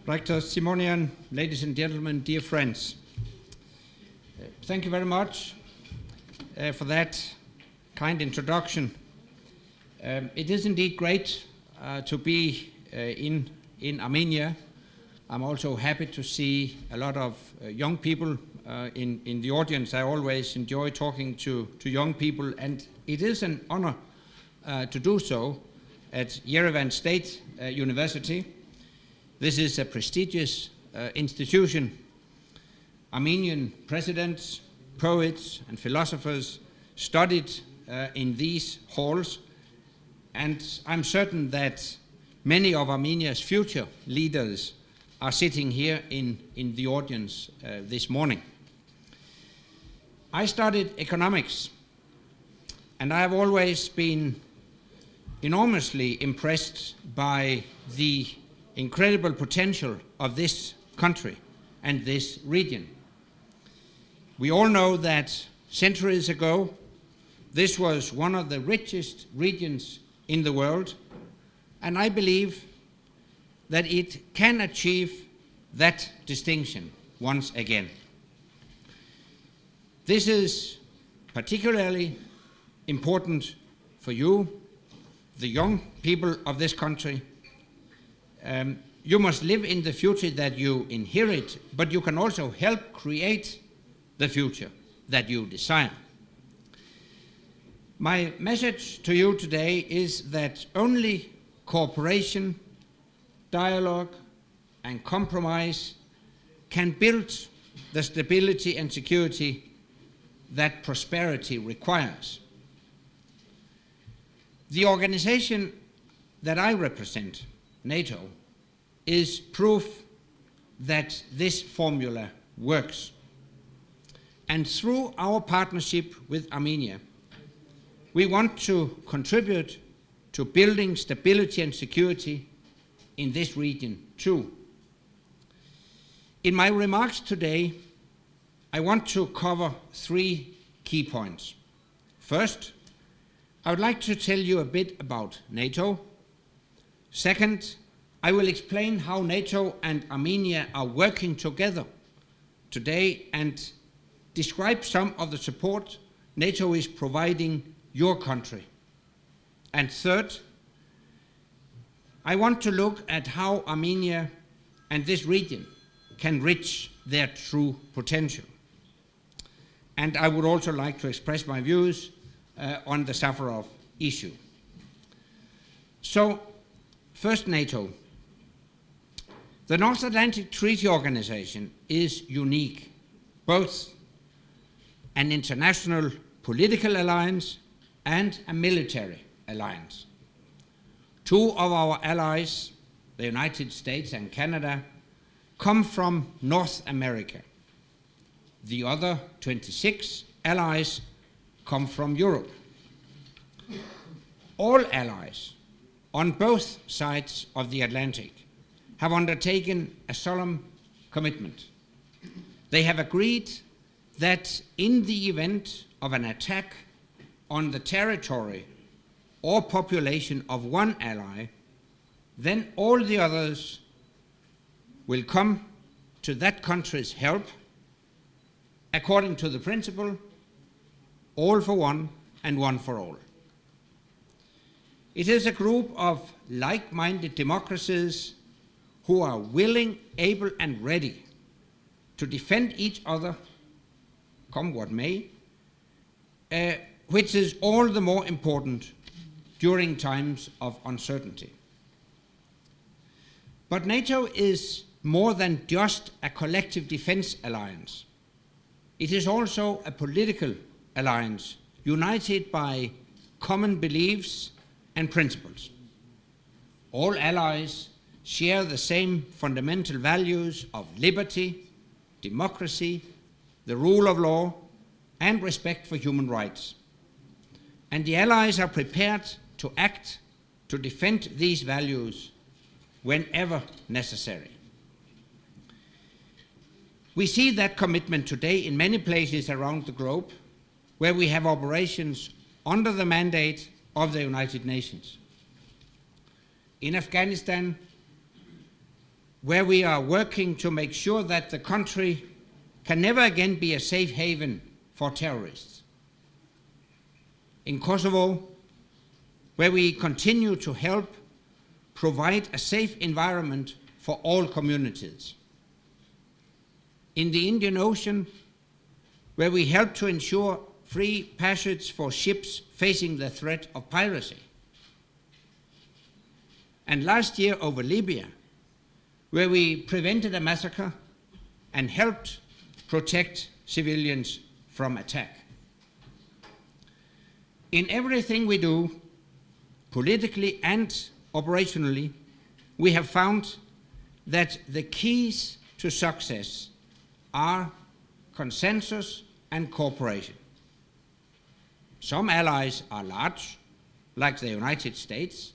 Rector Simonian, ladies and gentlemen, dear friends, thank you very much for that kind introduction. It is indeed great to be in Armenia. I'm also happy to see a lot of young people in the audience. I always enjoy talking to young people, and it is an honor to do so at Yerevan State University. This is a prestigious institution. Armenian presidents, poets, and philosophers studied in these halls, and I'm certain that many of Armenia's future leaders are sitting here in the audience this morning. I studied economics, and I have always been enormously impressed by the incredible potential of this country and this region. We all know that centuries ago, this was one of the richest regions in the world, and I believe that it can achieve that distinction once again. This is particularly important for you, the young people of this country. You must live in the future that you inherit, but you can also help create the future that you desire. My message to you today is that only cooperation, dialogue, and compromise can build the stability and security that prosperity requires. The organization that I represent, NATO, is proof that this formula works. And through our partnership with Armenia, we want to contribute to building stability and security in this region too. In my remarks today, I want to cover three key points. First, I would like to tell you a bit about NATO. Second, I will explain how NATO and Armenia are working together today and describe some of the support NATO is providing your country. And third, I want to look at how Armenia and this region can reach their true potential. And I would also like to express my views on the Safarov issue. So, first, NATO. The North Atlantic Treaty Organization is unique, both an international political alliance and a military alliance. Two of our allies, the United States and Canada, come from North America. The other 26 allies come from Europe. All allies on both sides of the Atlantic have undertaken a solemn commitment. They have agreed that in the event of an attack on the territory or population of one ally, then all the others will come to that country's help according to the principle, all for one and one for all. It is a group of like-minded democracies who are willing, able, and ready to defend each other, come what may, which is all the more important during times of uncertainty. But NATO is more than just a collective defense alliance. It is also a political alliance united by common beliefs and principles. All allies share the same fundamental values of liberty, democracy, the rule of law, and respect for human rights. And the allies are prepared to act to defend these values whenever necessary. We see that commitment today in many places around the globe where we have operations under the mandate of the United Nations. In Afghanistan, where we are working to make sure that the country can never again be a safe haven for terrorists. In Kosovo, where we continue to help provide a safe environment for all communities. In the Indian Ocean, where we help to ensure free passage for ships facing the threat of piracy. And last year over Libya, where we prevented a massacre and helped protect civilians from attack. In everything we do, politically and operationally, we have found that the keys to success are consensus and cooperation. Some allies are large, like the United States.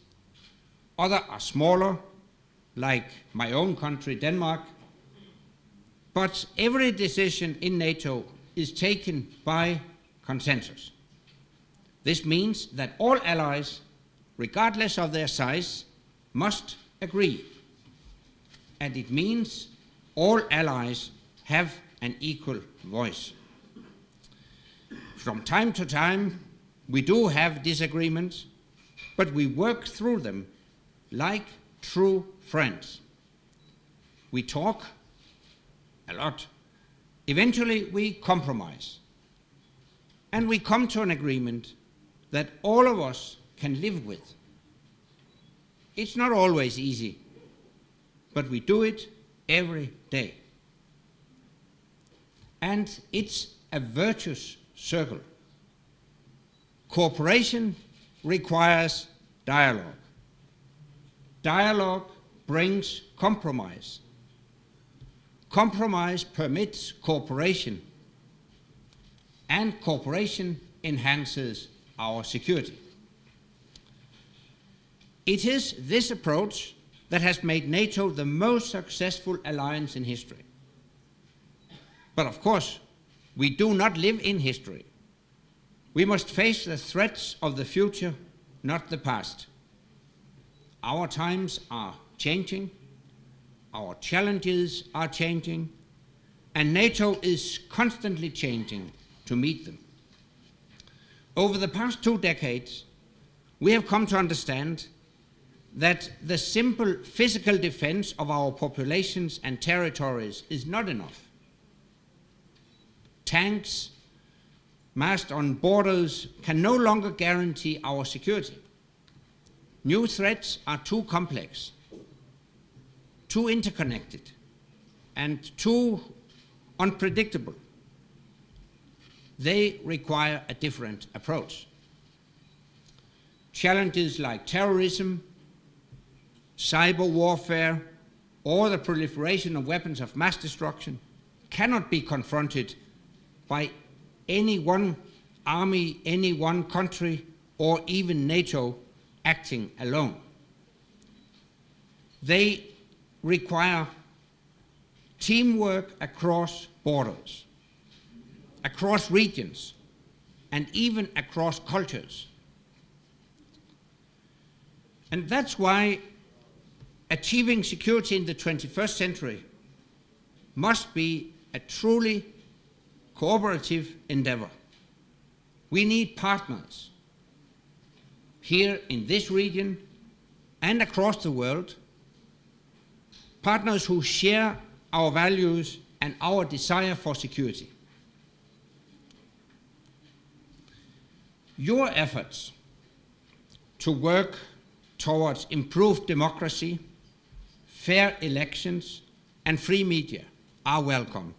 Others are smaller, like my own country, Denmark. But every decision in NATO is taken by consensus. This means that all allies, regardless of their size, must agree. And it means all allies have an equal voice. From time to time, we do have disagreements, but we work through them like true friends. We talk a lot. Eventually, we compromise. And we come to an agreement that all of us can live with. It's not always easy, but we do it every day. And it's a virtuous circle. Cooperation requires dialogue. Dialogue brings compromise. Compromise permits cooperation, and cooperation enhances our security. It is this approach that has made NATO the most successful alliance in history. But of course, we do not live in history. We must face the threats of the future, not the past. Our times are changing, our challenges are changing, and NATO is constantly changing to meet them. Over the past 2 decades, we have come to understand that the simple physical defense of our populations and territories is not enough. Tanks massed on borders can no longer guarantee our security. New threats are too complex, too interconnected, and too unpredictable. They require a different approach. Challenges like terrorism, cyber warfare, or the proliferation of weapons of mass destruction cannot be confronted by any one army, any one country, or even NATO acting alone. They require teamwork across borders, across regions, and even across cultures. And that's why achieving security in the 21st century must be a truly cooperative endeavor. We need partners here in this region and across the world, partners who share our values and our desire for security. Your efforts to work towards improved democracy, fair elections, and free media are welcome.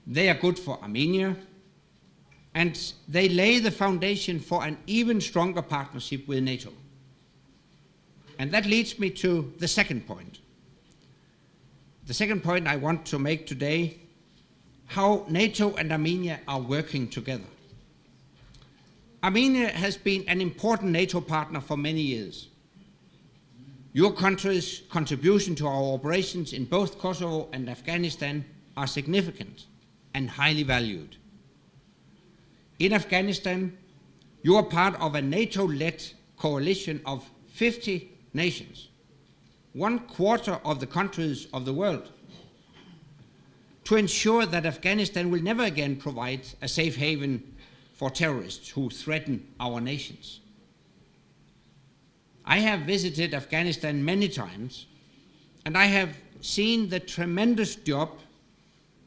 They are good for Armenia, and they lay the foundation for an even stronger partnership with NATO. And that leads me to the second point. The second point I want to make today, how NATO and Armenia are working together. Armenia has been an important NATO partner for many years. Your country's contribution to our operations in both Kosovo and Afghanistan are significant and highly valued. In Afghanistan, you are part of a NATO-led coalition of 50 nations, 1/4 of the countries of the world, to ensure that Afghanistan will never again provide a safe haven for terrorists who threaten our nations. I have visited Afghanistan many times, and I have seen the tremendous job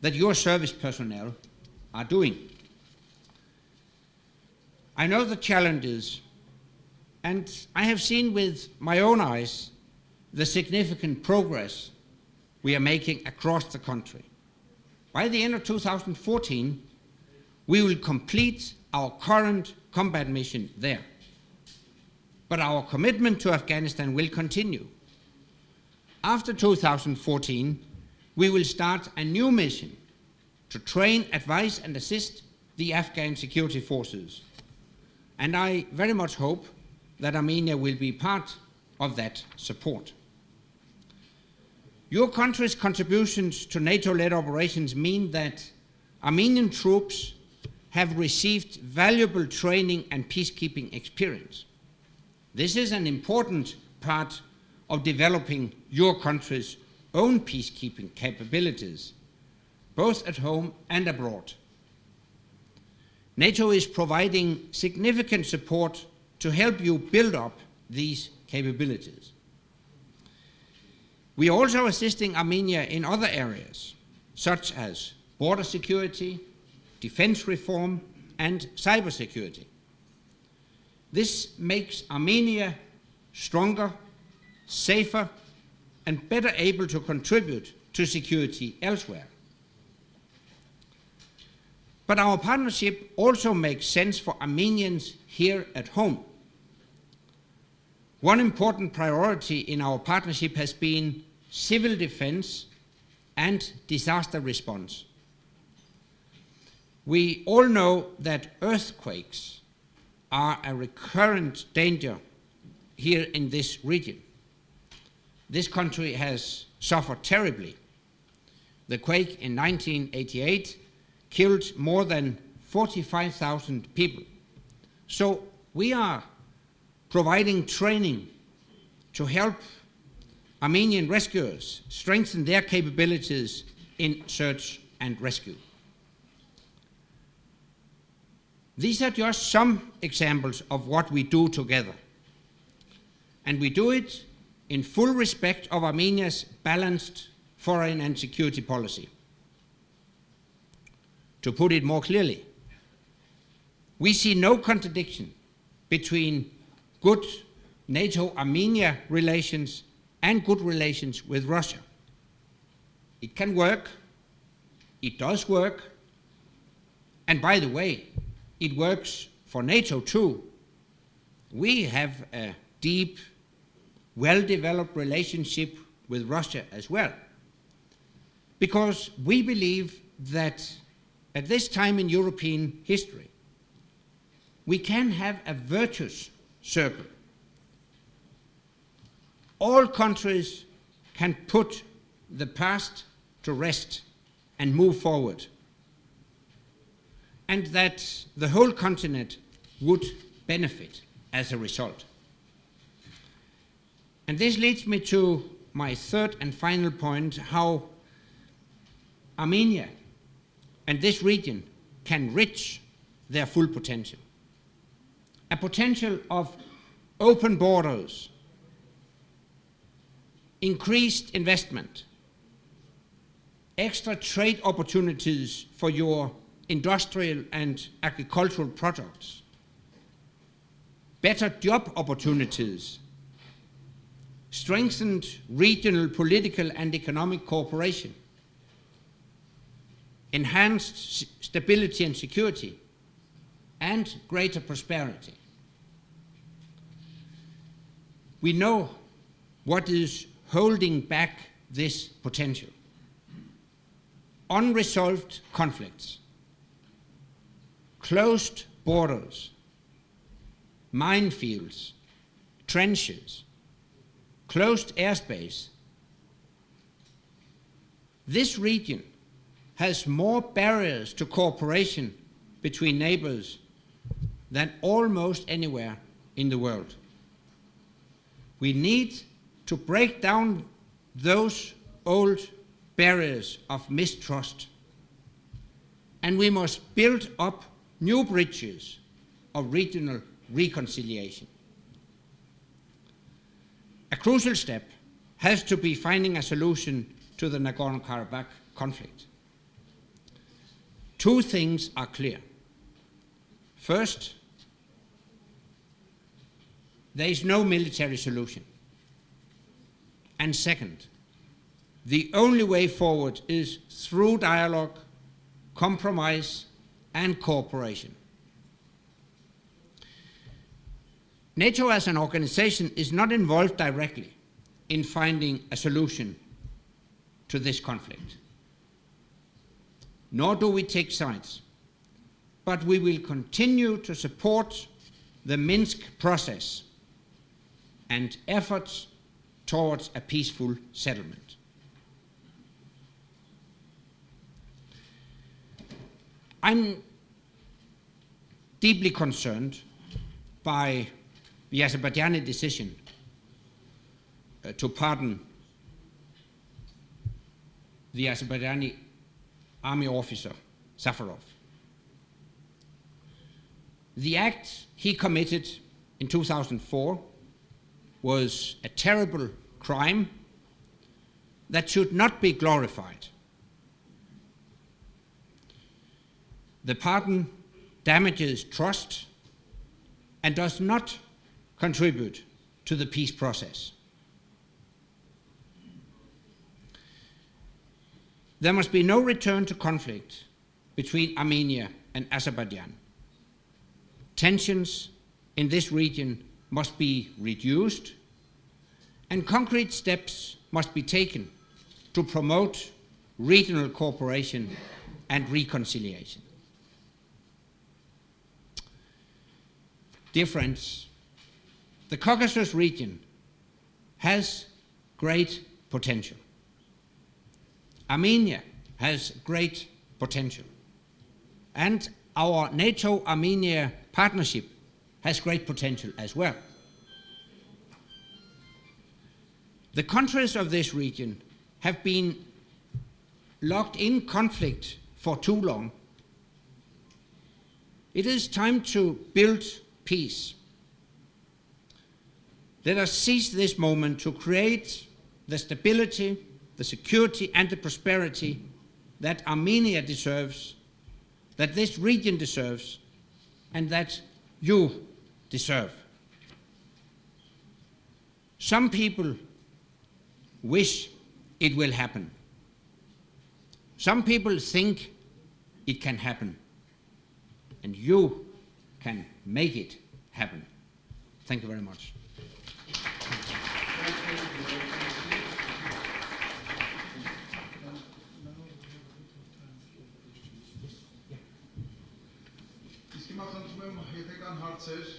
that your service personnel are doing. I know the challenges, and I have seen with my own eyes the significant progress we are making across the country. By the end of 2014, we will complete our current combat mission there. But our commitment to Afghanistan will continue. After 2014, we will start a new mission to train, advise, and assist the Afghan security forces. And I very much hope that Armenia will be part of that support. Your country's contributions to NATO-led operations mean that Armenian troops have received valuable training and peacekeeping experience. This is an important part of developing your country's own peacekeeping capabilities, both at home and abroad. NATO is providing significant support to help you build up these capabilities. We are also assisting Armenia in other areas, such as border security, defense reform, and cybersecurity. This makes Armenia stronger, safer, and better able to contribute to security elsewhere. But our partnership also makes sense for Armenians here at home. One important priority in our partnership has been civil defense and disaster response. We all know that earthquakes are a recurrent danger here in this region. This country has suffered terribly. The quake in 1988 killed more than 45,000 people. So we are providing training to help Armenian rescuers strengthen their capabilities in search and rescue. These are just some examples of what we do together. And we do it in full respect of Armenia's balanced foreign and security policy. To put it more clearly, we see no contradiction between good NATO-Armenia relations and good relations with Russia. It can work, it does work, and by the way, it works for NATO too. We have a deep, well-developed relationship with Russia as well, because we believe that at this time in European history, we can have a virtuous circle. All countries can put the past to rest and move forward, and that the whole continent would benefit as a result. And this leads me to my third and final point, how Armenia and this region can reach their full potential. A potential of open borders, increased investment, extra trade opportunities for your industrial and agricultural products, better job opportunities, strengthened regional political and economic cooperation, enhanced stability and security, and greater prosperity. We know what is holding back this potential. Unresolved conflicts, closed borders, minefields, trenches, closed airspace. This region has more barriers to cooperation between neighbors than almost anywhere in the world. We need to break down those old barriers of mistrust, and we must build up new bridges of regional reconciliation. A crucial step has to be finding a solution to the Nagorno-Karabakh conflict. Two things are clear. First, there is no military solution. And second, the only way forward is through dialogue, compromise, and cooperation. NATO as an organization is not involved directly in finding a solution to this conflict, nor do we take sides, but we will continue to support the Minsk process and efforts towards a peaceful settlement. I'm deeply concerned by the Azerbaijani decision to pardon the Azerbaijani army officer Safarov. The act he committed in 2004 was a terrible crime that should not be glorified. The pardon damages trust and does not contribute to the peace process. There must be no return to conflict between Armenia and Azerbaijan. Tensions in this region must be reduced, and concrete steps must be taken to promote regional cooperation and reconciliation. Dear friends, the Caucasus region has great potential. Armenia has great potential. And our NATO-Armenia partnership has great potential as well. The countries of this region have been locked in conflict for too long. It is time to build peace. Let us seize this moment to create the stability, the security, and the prosperity that Armenia deserves, that this region deserves, and that you deserve. Some people wish it will happen. Some people think it can happen, and you can make it happen. Thank you very much. Իսկ հիմա խնդրում եմ, եթե կան հարցեր,